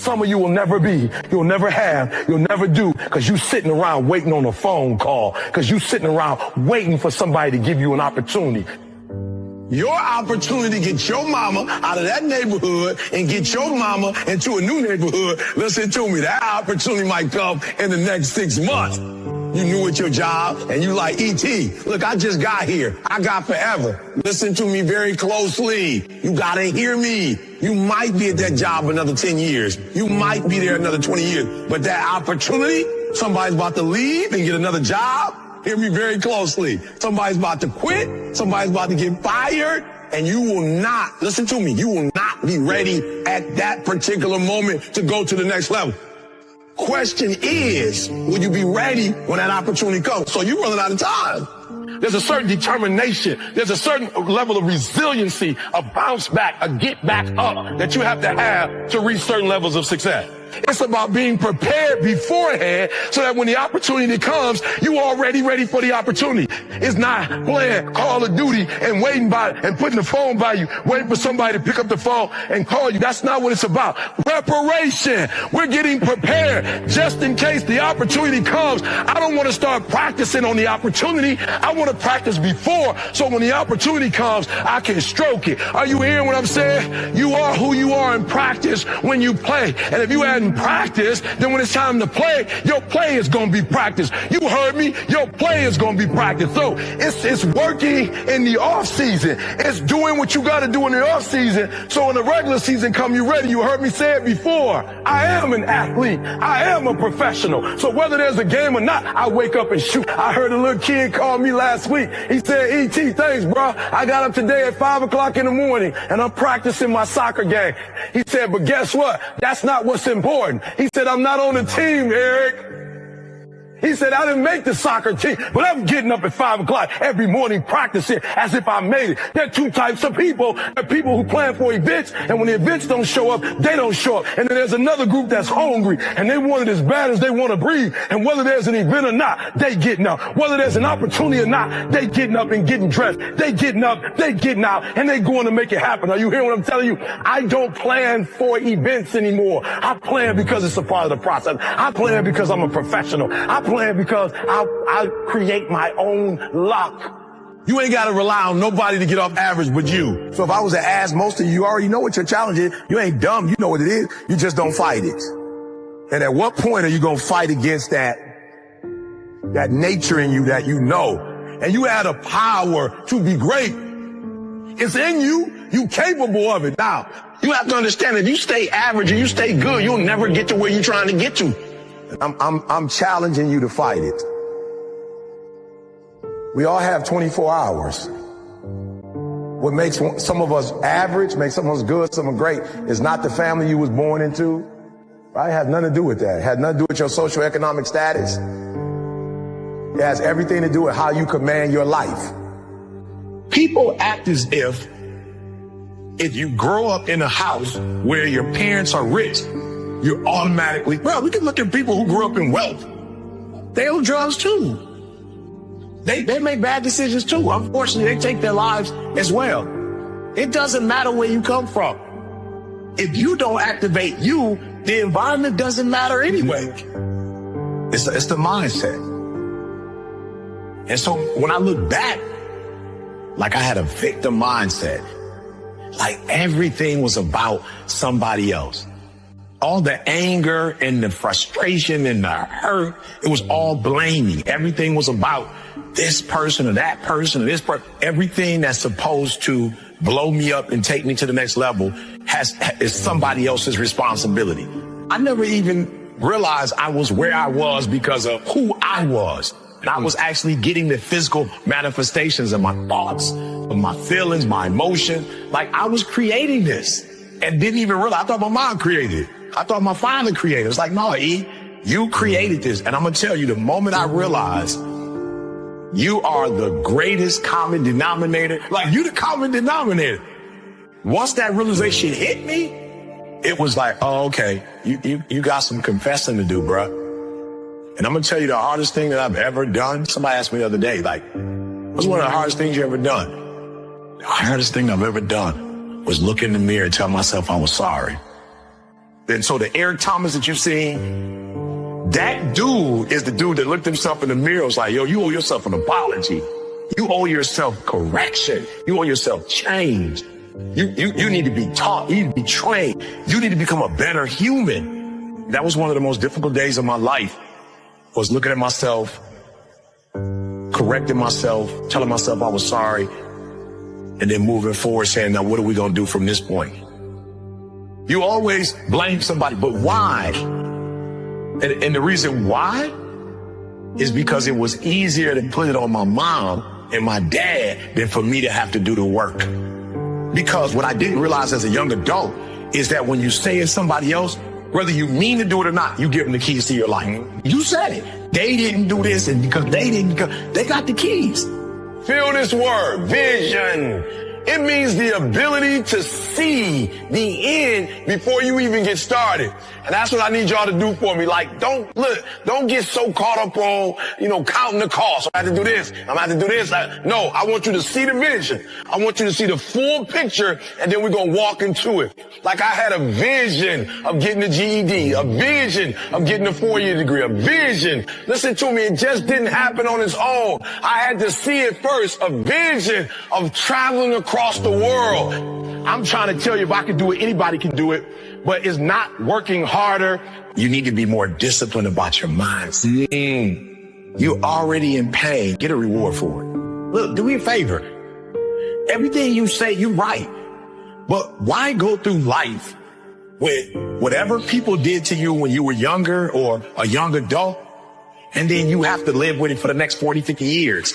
Some of you will never be, you'll never have, you'll never do, because you sitting around waiting on a phone call, because you sitting around waiting for somebody to give you an opportunity. Your opportunity to get your mama out of that neighborhood and get your mama into a new neighborhood, listen to me, that opportunity might come in the next 6 months. You new at your job and you like, E.T., look, I just got here. I got forever. Listen to me very closely. You gotta hear me. You might be at that job another 10 years. You might be there another 20 years. But that opportunity, somebody's about to leave and get another job. Hear me very closely. Somebody's about to quit. Somebody's about to get fired. And you will not, listen to me, you will not be ready at that particular moment to go to the next level. Question is, will you be ready when that opportunity comes? So you're running out of time. There's a certain determination. There's a certain level of resiliency, a bounce back, a get back up that you have to reach certain levels of success. It's about being prepared beforehand so that when the opportunity comes, you are already ready for the opportunity. It's not playing Call of Duty and waiting by and putting the phone by you, waiting for somebody to pick up the phone and call you. That's not what it's about. Preparation. We're getting prepared just in case the opportunity comes. I don't want to start practicing on the opportunity. I want to practice before so when the opportunity comes, I can stroke it. Are you hearing what I'm saying? You are who you are in practice when you play. And if you hadn't practiced, then when it's time to play, your play is going to be practiced. You heard me? Your play is going to be practiced. So it's working in the off season. It's doing what you got to do in the off season. So when the regular season come, you ready. You heard me say it before. I am an athlete. I am a professional. So whether there's a game or not, I wake up and shoot. I heard a little kid call me last week. He said, E.T., thanks, bro. I got up today at 5 o'clock in the morning and I'm practicing my soccer game. He said, but guess what? That's not what's important. He said, I'm not on the team, Eric. He said, I didn't make the soccer team, but I'm getting up at 5 o'clock every morning practicing as if I made it. There are two types of people. There are people who plan for events, and when the events don't show up, they don't show up. And then there's another group that's hungry, and they want it as bad as they want to breathe. And whether there's an event or not, they getting up. Whether there's an opportunity or not, they getting up and getting dressed. They getting up, they getting out, and they going to make it happen. Are you hearing what I'm telling you? I don't plan for events anymore. I plan because it's a part of the process. I plan because I'm a professional. I plan because I create my own luck. You ain't got to rely on nobody to get off average but you. So if I was to ask most of you, you already know what your challenge is. You ain't dumb. You know what it is. You just don't fight it. And at what point are you going to fight against that nature in you that you know? And you have the power to be great. It's in you. You capable of it. Now, you have to understand that if you stay average and you stay good, you'll never get to where you're trying to get to. I'm challenging you to fight it. We all have 24 hours. What makes some of us average, makes some of us good, some of us great, is not the family you was born into. Right? It has nothing to do with that. It has nothing to do with your socioeconomic status. It has everything to do with how you command your life. People act as if you grow up in a house where your parents are rich, you're automatically, well, we can look at people who grew up in wealth. They own drugs too. They make bad decisions too. Unfortunately, they take their lives as well. It doesn't matter where you come from. If you don't activate you, the environment doesn't matter anyway. It's the mindset. And so when I look back, like I had a victim mindset, like everything was about somebody else. All the anger and the frustration and the hurt, it was all blaming. Everything was about this person or that person or this person. Everything that's supposed to blow me up and take me to the next level is somebody else's responsibility. I never even realized I was where I was because of who I was. And I was actually getting the physical manifestations of my thoughts, of my feelings, my emotion. Like I was creating this and didn't even realize. I thought my mom created it. I thought my father created it. It's like, no, E, you created this. And I'm going to tell you, the moment I realized you are the greatest common denominator, like you the common denominator. Once that realization hit me, it was like, oh, okay, you got some confessing to do, bruh. And I'm going to tell you the hardest thing that I've ever done. Somebody asked me the other day, like, what's one of the hardest things you ever done? The hardest thing I've ever done was look in the mirror and tell myself I was sorry. And so the Eric Thomas that you see, that dude is the dude that looked himself in the mirror and was like, yo, you owe yourself an apology. You owe yourself correction. You owe yourself change. You need to be taught. You need to be trained. You need to become a better human. That was one of the most difficult days of my life, was looking at myself, correcting myself, telling myself I was sorry, and then moving forward saying, now what are we going to do from this point? You always blame somebody, but why? And the reason why is because it was easier to put it on my mom and my dad than for me to have to do the work. Because what I didn't realize as a young adult is that when you say it's somebody else, whether you mean to do it or not, you give them the keys to your life. You said it. They didn't do this, and because they got the keys. Feel this word, vision. It means the ability to see the end before you even get started. And that's what I need y'all to do for me. Like, don't get so caught up on, counting the cost. I have to do this. I'm going to have to do this. No, I want you to see the vision. I want you to see the full picture, and then we're going to walk into it. Like I had a vision of getting the GED, a vision of getting a 4-year degree, a vision. Listen to me. It just didn't happen on its own. I had to see it first, a vision of traveling across the world. I'm trying to tell you, if I can do it, anybody can do it, but it's not working harder. You need to be more disciplined about your minds. You're already in pain. Get a reward for it. Look, do me a favor. Everything you say, you're right. But why go through life with whatever people did to you when you were younger or a young adult, and then you have to live with it for the next 40, 50 years?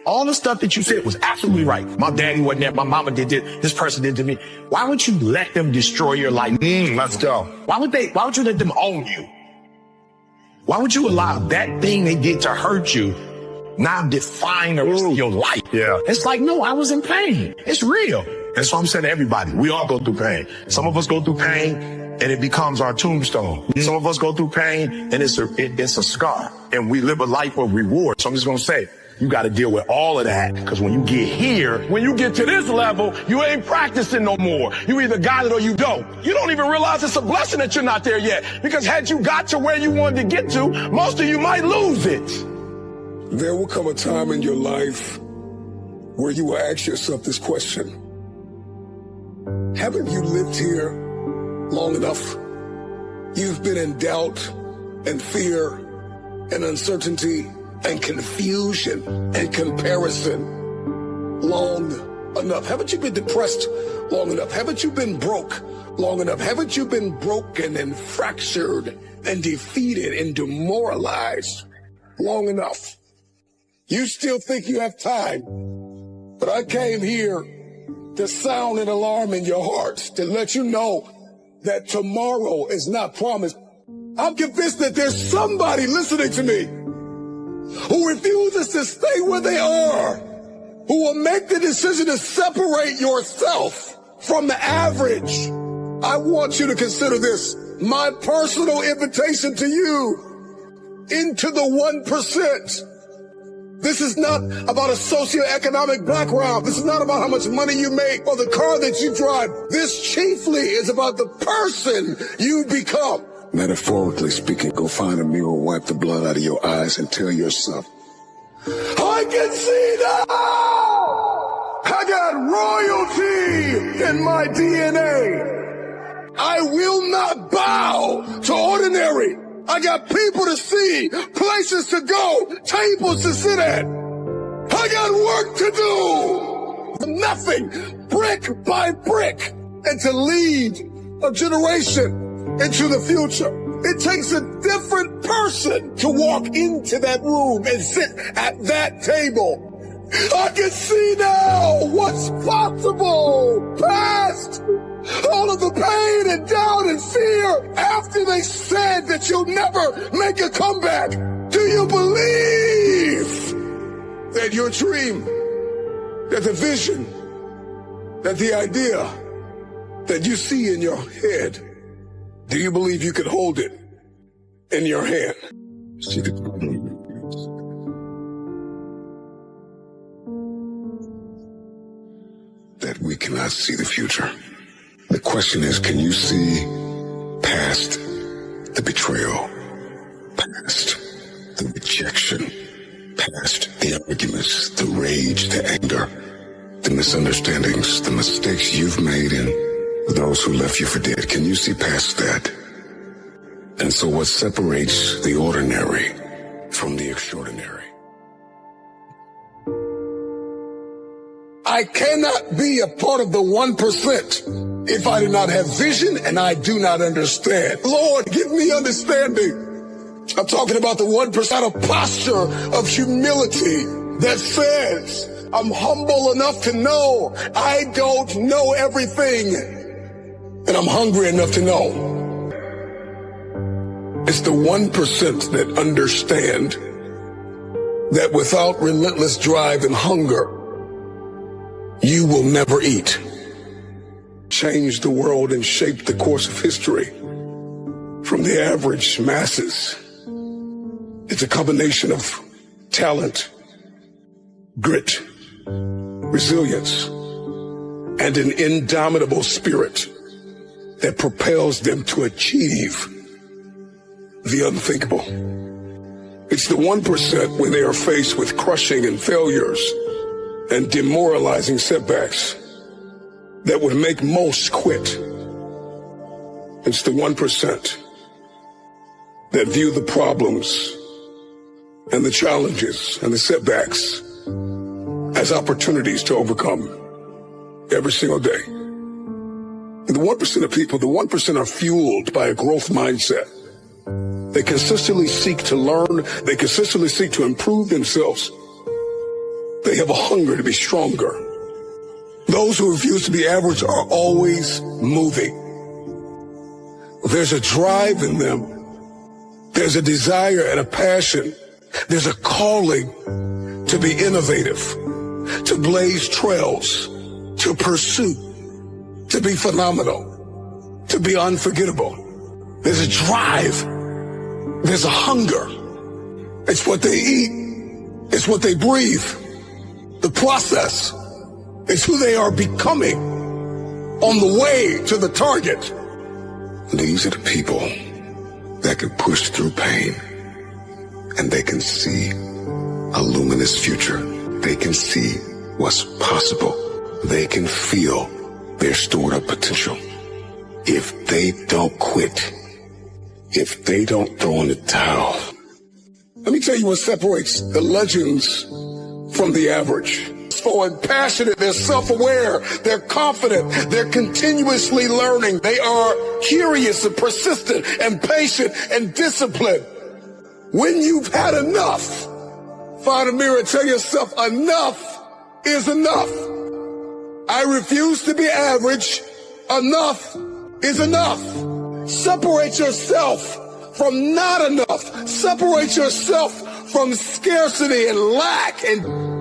All the stuff that you said was absolutely right. My daddy wasn't there. My mama did this person did to me. Why would you let them destroy your life? Let's go. Why would you let them own you? Why would you allow that thing they did to hurt you now define the rest of your life? Yeah. It's like, no, I was in pain. It's real. That's what I'm saying to everybody. We all go through pain. Some of us go through pain and it becomes our tombstone. Some of us go through pain and it's a scar, and we live a life of reward. So I'm just going to say, you got to deal with all of that, because when you get here, when you get to this level, you ain't practicing no more. You either got it or you don't. You don't even realize it's a blessing that you're not there yet, because had you got to where you wanted to get to, most of you might lose it. There will come a time in your life where you will ask yourself this question: haven't you lived here long enough? You've been in doubt and fear and uncertainty and confusion and comparison long enough. Haven't you been depressed long enough? Haven't you been broke long enough? Haven't you been broken and fractured and defeated and demoralized long enough? You still think you have time, but I came here to sound an alarm in your heart, to let you know that tomorrow is not promised. I'm convinced that there's somebody listening to me who refuses to stay where they are, who will make the decision to separate yourself from the average. I want you to consider this my personal invitation to you into the 1%. This is not about a socioeconomic background. This is not about how much money you make or the car that you drive. This chiefly is about the person you become. Metaphorically speaking, go find a mirror, wipe the blood out of your eyes, and tell yourself, I can see now! I got royalty in my DNA. I will not bow to ordinary. I got people to see, places to go, tables to sit at. I got work to do. Nothing, brick by brick, and to lead a generation into the future. It takes a different person to walk into that room and sit at that table. I can see now what's possible past all of the pain and doubt and fear after they said that you'll never make a comeback. Do you believe that your dream, that the vision, that the idea that you see in your head, do you believe you could hold it in your hand? See the that we cannot see the future. The question is, can you see past the betrayal, past the rejection, past the arguments, the rage, the anger, the misunderstandings, the mistakes you've made, and those who left you for dead. Can you see past that? And so what separates the ordinary from the extraordinary? I cannot be a part of the 1% if I do not have vision and I do not understand. Lord, give me understanding. I'm talking about the 1%, a posture of humility that says, I'm humble enough to know I don't know everything, and I'm hungry enough to know. It's the 1% that understand that without relentless drive and hunger, you will never eat. Change the world and shape the course of history from the average masses. It's a combination of talent, grit, resilience, and an indomitable spirit that propels them to achieve the unthinkable. It's the 1% when they are faced with crushing and failures and demoralizing setbacks that would make most quit. It's the 1% that view the problems and the challenges and the setbacks as opportunities to overcome every single day. And the 1% of people, the 1% are fueled by a growth mindset. They consistently seek to learn. They consistently seek to improve themselves. They have a hunger to be stronger. Those who refuse to be average are always moving. There's a drive in them. There's a desire and a passion. There's a calling to be innovative, to blaze trails, to pursue, to be phenomenal, to be unforgettable. There's a drive. There's a hunger. It's what they eat. It's what they breathe. The process is who they are becoming on the way to the target. These are the people that can push through pain, and they can see a luminous future. They can see what's possible. They can feel their stored up potential. If they don't quit, if they don't throw in the towel. Let me tell you what separates the legends from the average. And passionate, they're self-aware, they're confident, they're continuously learning, they are curious and persistent and patient and disciplined. When you've had enough, find a mirror and tell yourself, enough is enough. I refuse to be average. Enough is enough. Separate yourself from not enough. Separate yourself from scarcity and lack. And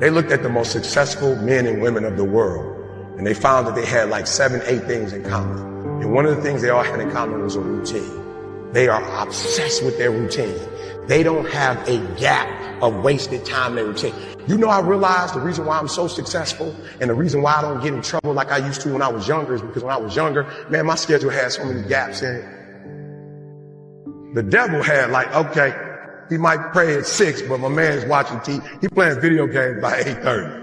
they looked at the most successful men and women of the world, and they found that they had like 7, 8 things in common. And one of the things they all had in common was a routine. They are obsessed with their routine. They don't have a gap of wasted time in their routine. You know, I realized the reason why I'm so successful and the reason why I don't get in trouble like I used to when I was younger is because when I was younger, man, my schedule had so many gaps in it. The devil had like, okay, he might pray at 6, but my man's watching TV. He playing video games by 8:30.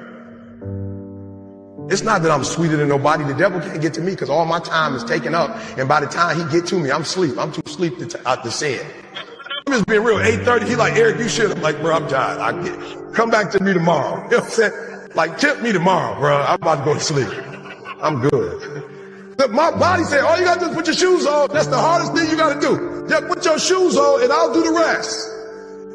It's not that I'm sweeter than nobody. The devil can't get to me because all my time is taken up. And by the time he get to me, I'm asleep. I'm too asleep to say it. I'm just being real. 8:30, he like, Eric, you should. I'm like, bro, I'm tired. Come back to me tomorrow. You know what I'm saying? Like, tip me tomorrow, bro. I'm about to go to sleep. I'm good. Look, my body said, all you got to do is put your shoes on. That's the hardest thing you got to do. Just put your shoes on and I'll do the rest.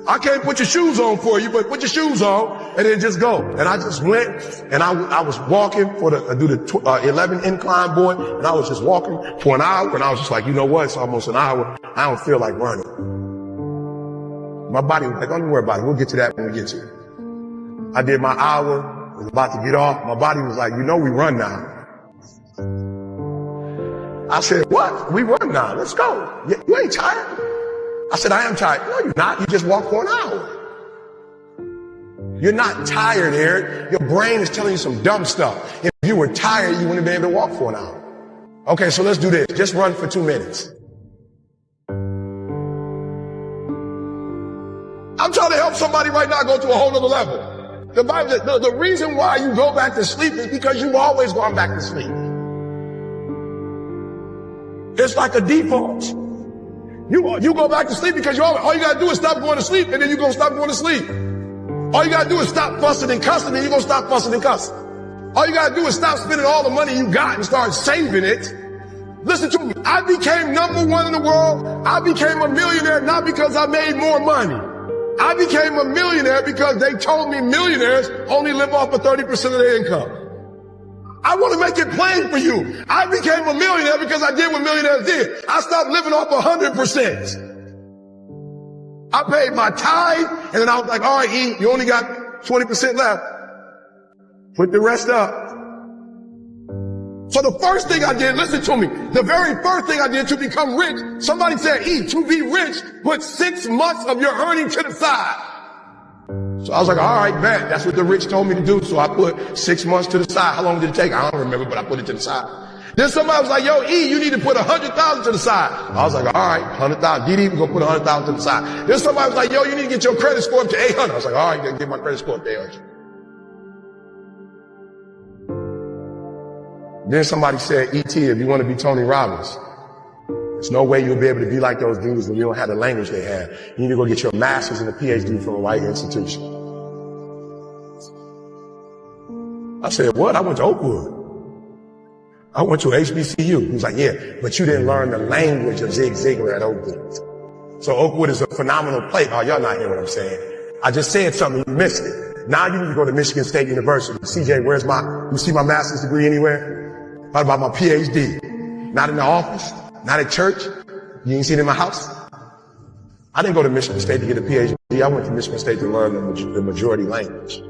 I can't put your shoes on for you, but put your shoes on and then just go. And I just went and I was walking do the 11 incline board, and I was just walking for an hour, and I was just like, you know what? It's almost an hour. I don't feel like running. My body was like, don't worry about it. We'll get to that when we get to it. I did my hour, was about to get off. My body was like, you know, we run now. I said, what? We run now. Let's go. You ain't tired? I said, I am tired. No, you're not. You just walked for an hour. You're not tired, Eric. Your brain is telling you some dumb stuff. If you were tired, you wouldn't have been able to walk for an hour. Okay, so let's do this. Just run for 2 minutes. I'm trying to help somebody right now go to a whole other level. The reason why you go back to sleep is because you've always gone back to sleep. It's like a default. You go back to sleep because all you gotta do is stop going to sleep, and then you're gonna stop going to sleep. All you gotta do is stop fussing and cussing, and you're gonna stop fussing and cussing. All you gotta do is stop spending all the money you got and start saving it. Listen to me. I became #1 in the world. I became a millionaire not because I made more money. I became a millionaire because they told me millionaires only live off of 30% of their income. I want to make it plain for you. I became a millionaire because I did what millionaires did. I stopped living off 100%. I paid my tithe, and then I was like, all right, E, you only got 20% left. Put the rest up. So the first thing I did, listen to me, the very first thing I did to become rich, somebody said, E, to be rich, put 6 months of your earnings to the side. So I was like, all right, man, that's what the rich told me to do. So I put 6 months to the side. How long did it take? I don't remember, but I put it to the side. Then somebody was like, yo, E, you need to put 100,000 to the side. I was like, all right, 100,000. DD, we're going to put 100,000 to the side. Then somebody was like, yo, you need to get your credit score up to 800. I was like, all right, then get my credit score up to 800. Then somebody said, E.T., if you want to be Tony Robbins, there's no way you'll be able to be like those dudes when you don't have the language they have. You need to go get your master's and a PhD from a white institution. I said, what? I went to Oakwood. I went to HBCU. He was like, yeah, but you didn't learn the language of Zig Ziglar at Oakwood. So Oakwood is a phenomenal place. Oh, y'all not hearing what I'm saying. I just said something, you missed it. Now you need to go to Michigan State University. CJ, you see my master's degree anywhere? What about my PhD? Not in the office, not at church. You ain't seen it in my house. I didn't go to Michigan State to get a PhD. I went to Michigan State to learn the majority language.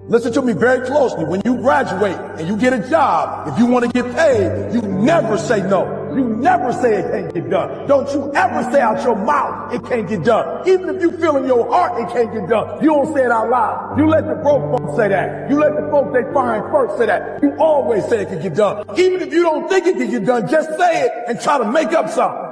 Listen to me very closely. When you graduate and you get a job, if you want to get paid, you never say no. You never say it can't get done. Don't you ever say out your mouth it can't get done. Even if you feel in your heart it can't get done, you don't say it out loud. You let the broke folks say that. You let the folks they find first say that. You always say it can get done. Even if you don't think it can get done, just say it and try to make up something.